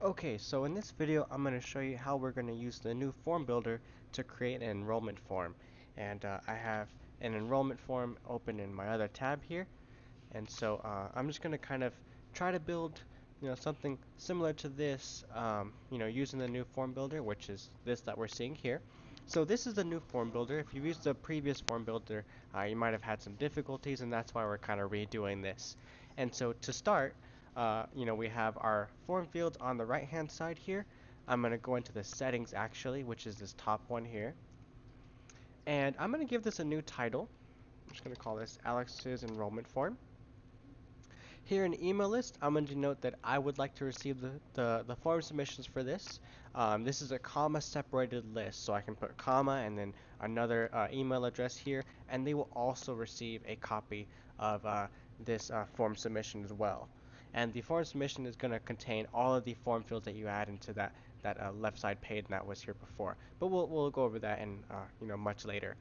Okay, so in this video, I'm going to show you how we're going to use the new form builder to create an enrollment form. And I have an enrollment form open in my other tab here. And so I'm just going to kind of try to build, something similar to this, using the new form builder, which is this that we're seeing here. So this is the new form builder. If you've used the previous form builder, you might have had some difficulties, and that's why we're kind of redoing this. And so to start, we have our form fields on the right-hand side here. I'm going to go into the settings actually, which is this top one here. And I'm going to give this a new title. I'm just going to call this Alex's enrollment form. Here in email list, I'm going to note that I would like to receive the form submissions for this. This is a comma separated list, so I can put comma and then another email address here, and they will also receive a copy of this form submission as well. And the form submission is going to contain all of the form fields that you add into that left side page that was here before. But we'll go over that in much later.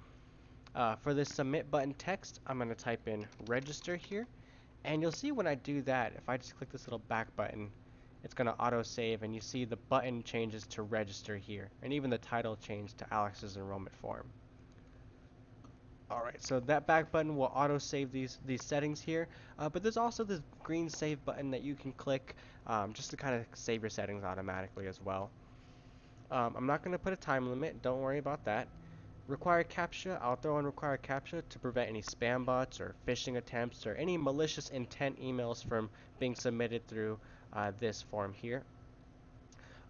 For this submit button text, I'm going to type in register here. And you'll see when I do that, if I just click this little back button, it's going to auto save, and you see the button changes to register here, and even the title changed to Alex's enrollment form. Alright, so that back button will auto save these settings here, but there's also this green save button that you can click just to kind of save your settings automatically as well. I'm not going to put a time limit, don't worry about that. Required CAPTCHA, I'll throw in required CAPTCHA to prevent any spam bots or phishing attempts or any malicious intent emails from being submitted through this form here.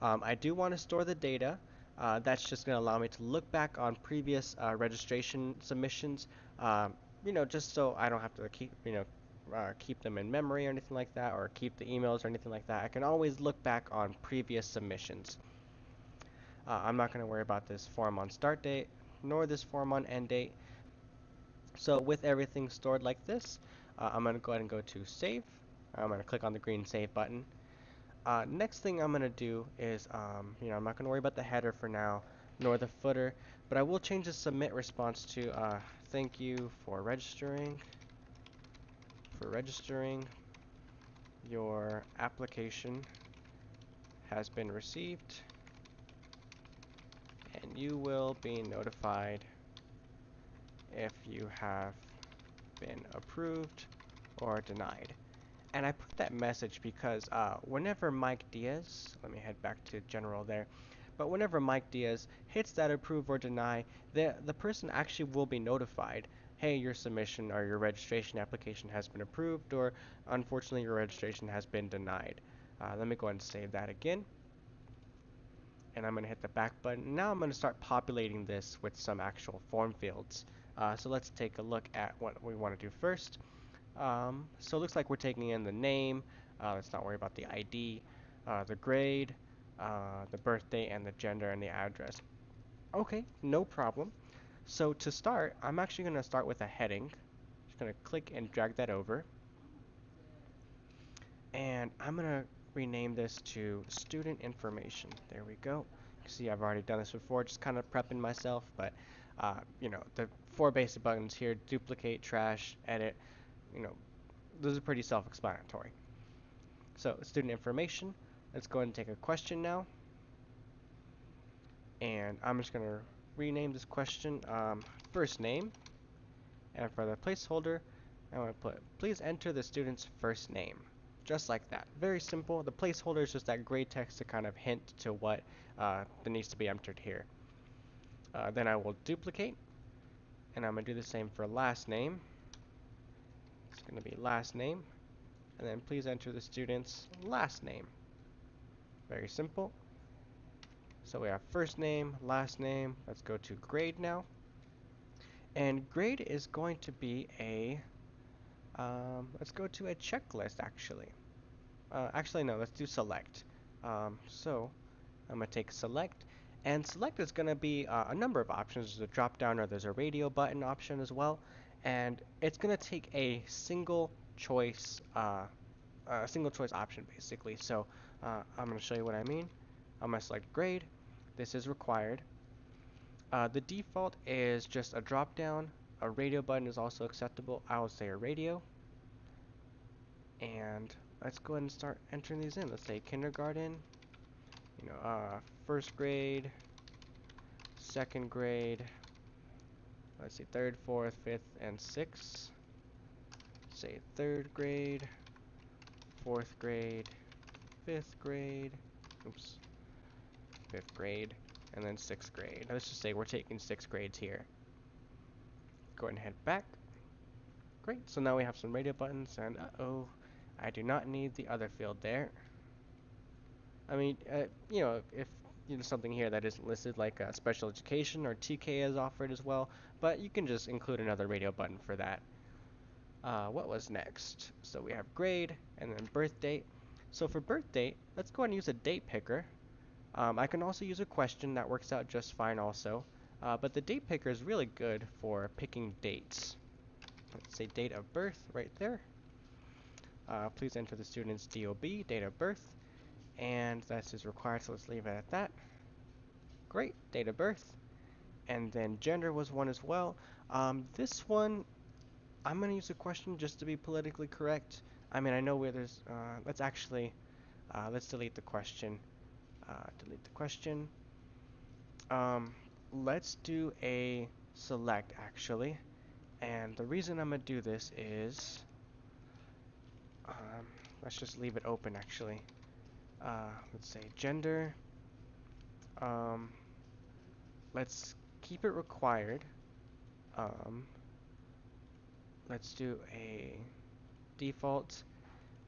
I do want to store the data. That's just going to allow me to look back on previous registration submissions, just so I don't have to keep them in memory or anything like that, or keep the emails or anything like that. I can always look back on previous submissions. I'm not going to worry about this form on start date, nor this form on end date. So with everything stored like this, I'm going to go ahead and go to save. I'm going to click on the green save button. Next thing I'm going to do is, I'm not going to worry about the header for now, nor the footer, but I will change the submit response to thank you for registering. Your application has been received, and you will be notified if you have been approved or denied. And I put that message because whenever Mike Diaz, let me head back to general there, but whenever Mike Diaz hits that approve or deny, the person actually will be notified, hey, your submission or your registration application has been approved, or unfortunately your registration has been denied. Let me go ahead and save that again. And I'm going to hit the back button. Now I'm going to start populating this with some actual form fields. So let's take a look at what we want to do first. So it looks like we're taking in the name. Let's not worry about the ID, the grade, the birthday, and the gender and the address. Okay, no problem. So to start, I'm actually going to start with a heading. Just going to click and drag that over. And I'm going to rename this to student information. There we go. You see, I've already done this before, just kind of prepping myself, but the four basic buttons here, duplicate, trash, edit, you know, those are pretty self-explanatory. So student information, let's go ahead and take a question now. And I'm just going to rename this question first name. And for the placeholder, I want to put, please enter the student's first name. Just like that. Very simple. The placeholder is just that gray text to kind of hint to what that needs to be entered here. Then I will duplicate, and I'm going to do the same for last name. It's going to be last name, and then please enter the student's last name. Very simple. So we have first name, last name. Let's go to grade now. And grade is going to be let's go to a checklist actually. Actually, no, let's do select. So I'm going to take select, and select is going to be a number of options. There's a drop down, or there's a radio button option as well, and it's going to take a single choice option basically. So I'm going to show you what I mean. I'm going to select grade. This is required. The default is just a drop down. A radio button is also acceptable. I will say a radio. And let's go ahead and start entering these in. Let's say kindergarten, first grade, second grade, let's see, third, fourth, fifth, and sixth. Say third grade, fourth grade, fifth grade, oops, fifth grade, and then sixth grade. Let's just say we're taking 6 grades here. Go ahead and head back. Great, so now we have some radio buttons, and uh-oh, I do not need the other field there. I mean, if something here that isn't listed, like special education or TK is offered as well, but you can just include another radio button for that. What was next? So we have grade and then birth date. So for birth date, let's go ahead and use a date picker. I can also use a question that works out just fine also. But the date picker is really good for picking dates. Let's say date of birth right there. Please enter the student's DOB, date of birth. And that is required, so let's leave it at that. Great, date of birth. And then gender was one as well. This one, I'm going to use a question just to be politically correct. I mean, I know where there's, let's delete the question. Delete the question. Let's do a select actually. And the reason I'm going to do this is, let's just leave it open actually. Let's say gender. Um, let's keep it required. Let's do a default.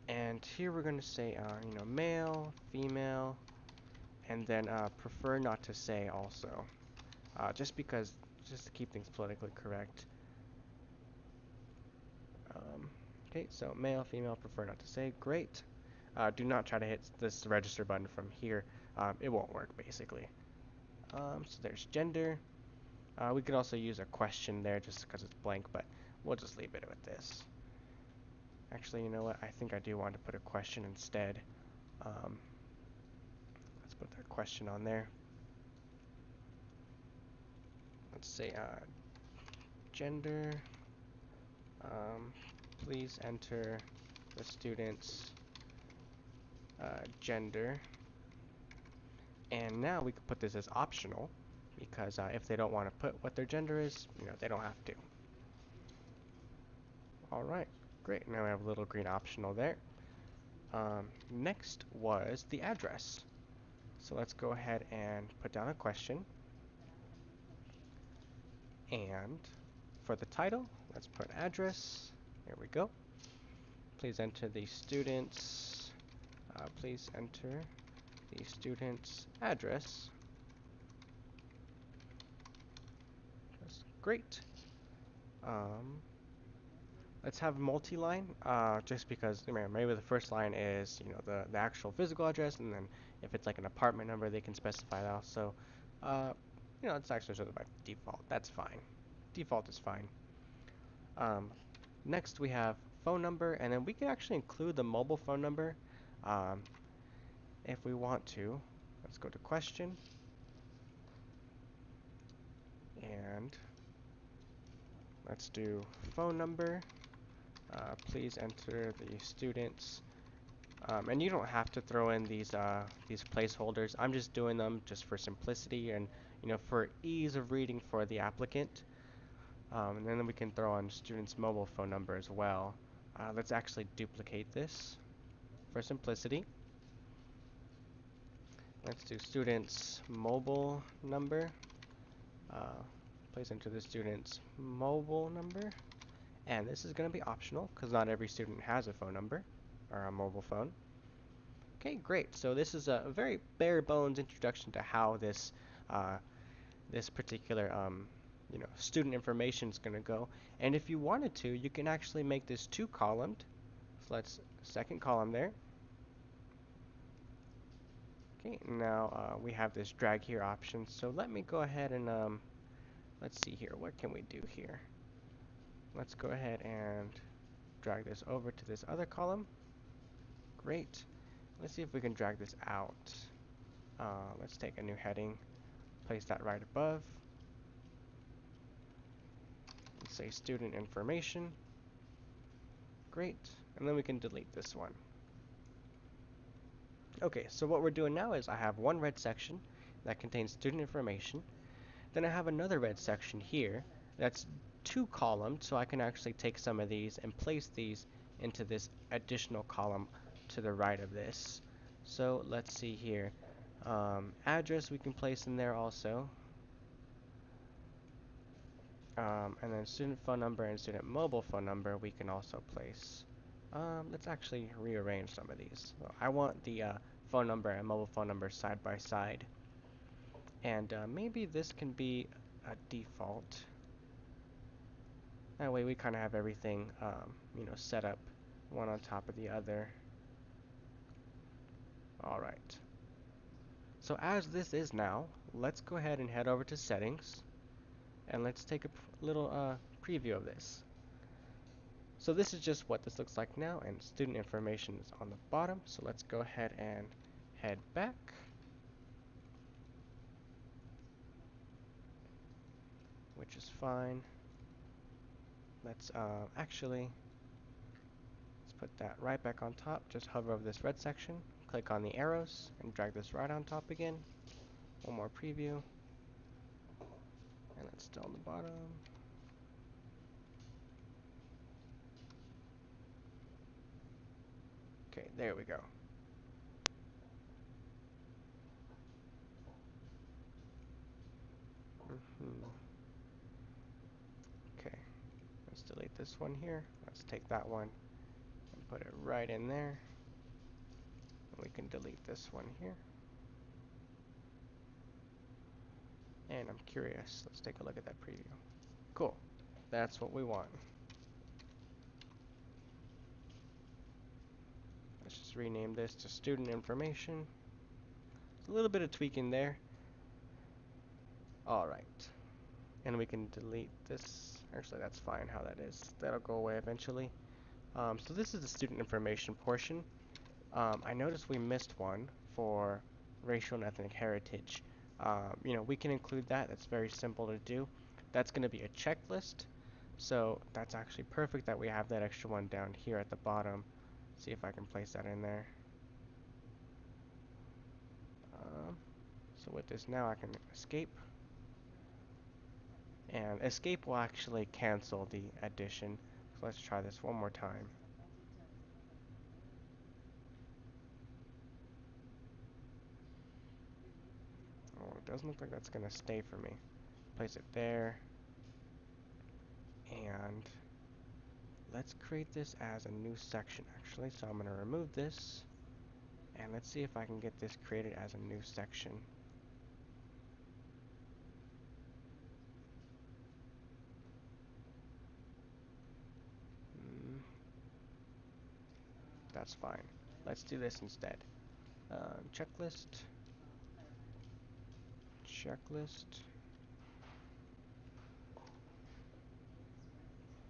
And here we're going to say, male, female, and then prefer not to say also. Just to keep things politically correct. Okay, so male, female, prefer not to say. Great. Do not try to hit this register button from here. It won't work, basically. So there's gender. We could also use a question there just because it's blank, but we'll just leave it with this. Actually, you know what? I think I do want to put a question instead. Let's put that question on there. Let's say gender. Please enter the student's gender. And now we could put this as optional because if they don't want to put what their gender is, they don't have to. All right, great. Now we have a little green optional there. Next was the address. So let's go ahead and put down a question. And for the title, let's put address. There we go. Please enter the student's. Please enter the student's address. That's great. Let's have multi-line, just because maybe the first line is the actual physical address, and then if it's like an apartment number, they can specify that also. It's actually sort of by default. That's fine. Default is fine. Next we have phone number, and then we can actually include the mobile phone number if we want to. Let's go to question, and let's do phone number. Please enter the student's, and you don't have to throw in these placeholders. I'm just doing them just for simplicity and for ease of reading for the applicant. And then we can throw on student's mobile phone number as well. Let's actually duplicate this for simplicity. Let's do student's mobile number. Please enter the student's mobile number. And this is going to be optional because not every student has a phone number or a mobile phone. Okay, great. So this is a very bare bones introduction to how this this particular student information is going to go. And if you wanted to, you can actually make this 2-columned. So let's second column there. Okay, now we have this drag here option. So let me go ahead and let's see here. What can we do here? Let's go ahead and drag this over to this other column. Great. Let's see if we can drag this out. Let's take a new heading, place that right above. Let's say student information. Great. And then we can delete this one. Okay, so what we're doing now is I have one red section that contains student information. Then I have another red section here that's two columns, so I can actually take some of these and place these into this additional column to the right of this. So let's see here. Address we can place in there also. And then student phone number and student mobile phone number we can also place. Let's actually rearrange some of these. So I want the phone number and mobile phone number side by side. And maybe this can be a default. That way we kind of have everything, set up one on top of the other. All right. So as this is now, let's go ahead and head over to settings and let's take a little preview of this. So this is just what this looks like now, and student information is on the bottom. So let's go ahead and head back. Which is fine. Let's let's put that right back on top. Just hover over this red section, click on the arrows, and drag this right on top again. One more preview. And that's still on the bottom. Okay, there we go. Okay, let's delete this one here. Let's take that one and put it right in there. And we can delete this one here. And I'm curious. Let's take a look at that preview. Cool. That's what we want. Let's just rename this to student information. A little bit of tweaking there. All right. And we can delete this. Actually, that's fine how that is. That'll go away eventually. So this is the student information portion. I noticed we missed one for racial and ethnic heritage. We can include that. That's very simple to do. That's going to be a checklist. So that's actually perfect that we have that extra one down here at the bottom. See if I can place that in there. So with this now I can escape. And escape will actually cancel the addition. So let's try this one more time. Oh, it doesn't look like that's going to stay for me. Place it there. And let's create this as a new section actually. So I'm going to remove this. And let's see if I can get this created as a new section. Mm, that's fine. Let's do this instead. Checklist. Checklist.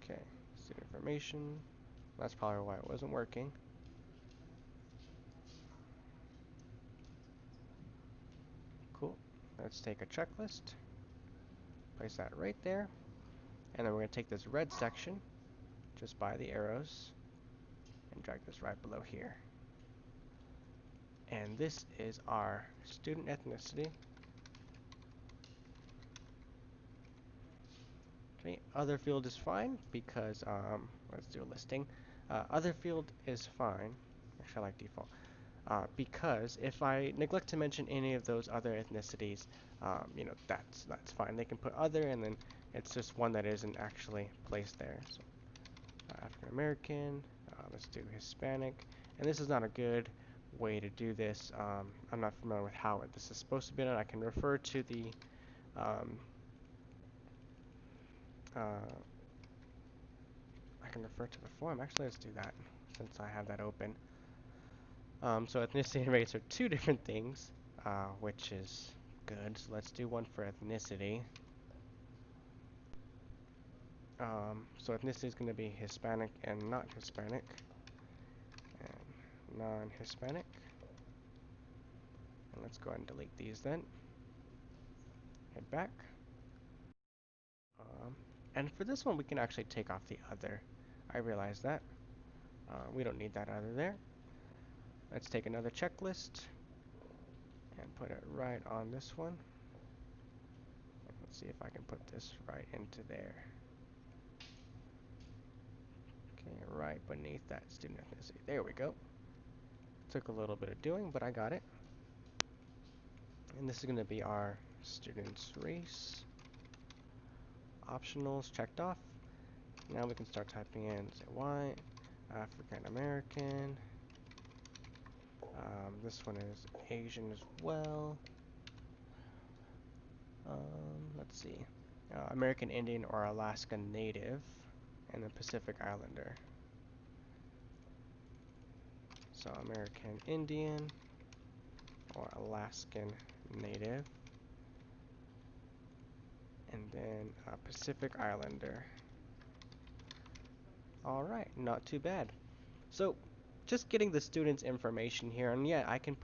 Okay. Student information. That's probably why it wasn't working. Cool. Let's take a checklist. Place that right there. And then we're going to take this red section just by the arrows and drag this right below here. And this is our student ethnicity. Okay, other field is fine because, let's do a listing. Other field is fine. Actually, I like default. Because if I neglect to mention any of those other ethnicities, that's fine. They can put other, and then it's just one that isn't actually placed there. So African American, let's do Hispanic, and this is not a good way to do this. I'm not familiar with how this is supposed to be done. I can refer to the um, uh, the form. Actually, let's do that since I have that open. So ethnicity and race are two different things, which is good. So let's do one for ethnicity. So ethnicity is going to be Hispanic and not Hispanic, and non-Hispanic. And let's go ahead and delete these then. Head back. Um, and for this one, we can actually take off the other. I realize that. We don't need that other there. Let's take another checklist and put it right on this one. Let's see if I can put this right into there. Okay, right beneath that student ethnicity. There we go. Took a little bit of doing, but I got it. And this is going to be our student's race. Optionals checked off. Now we can start typing in, say, white, African American. This one is Asian as well. Let's see. American Indian or Alaska Native, and a Pacific Islander. So American Indian or Alaskan Native, and then a Pacific Islander. Alright, not too bad. So just getting the student's information here, and yeah, I can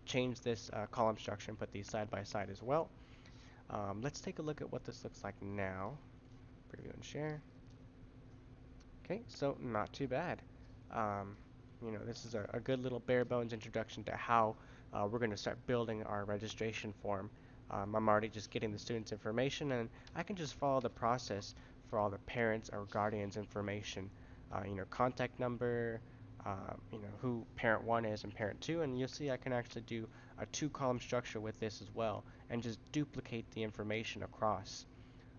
change this column structure and put these side by side as well. Let's take a look at what this looks like now. Preview and share. Okay, so not too bad. Um, this is a good little bare bones introduction to how we're going to start building our registration form. I'm already just getting the student's information, and I can just follow the process for all the parents or guardians information. Contact number, who parent one is and parent two, and you'll see I can actually do a two-column structure with this as well, and just duplicate the information across.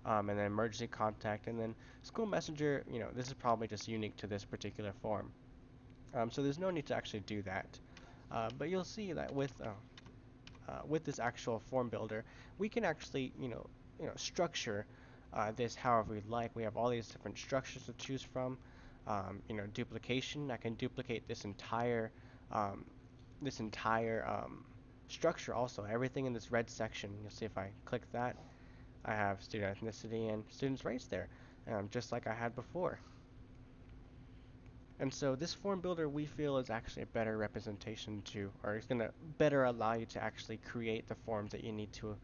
And then emergency contact, and then school messenger. This is probably just unique to this particular form. So there's no need to actually do that. But you'll see that with this actual form builder, we can actually, structure this however we like. We have all these different structures to choose from. Duplication. I can duplicate um, this entire structure also. Everything in this red section. You'll see if I click that, I have student ethnicity and student's race there, just like I had before. And so this form builder we feel is actually a better representation to, or it's going to better allow you to actually create the forms that you need to